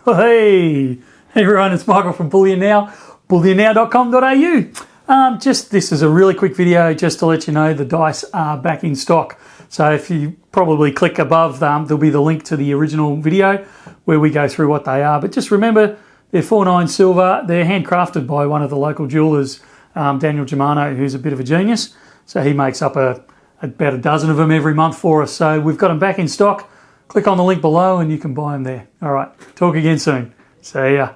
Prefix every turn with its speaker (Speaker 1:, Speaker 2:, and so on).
Speaker 1: Hey everyone, it's Michael from Bullion Now, bullionnow.com.au. This is a really quick video just to let you know the dice are back in stock. So if you probably click above, there'll be the link to the original video where we go through what they are. But just remember, they're 49 silver. They're handcrafted by one of the local jewellers, Daniel Germano, who's a bit of a genius. So he makes up about a dozen of them every month for us. So we've got them back in stock. Click on the link below and you can buy them there. All right, talk again soon. See ya.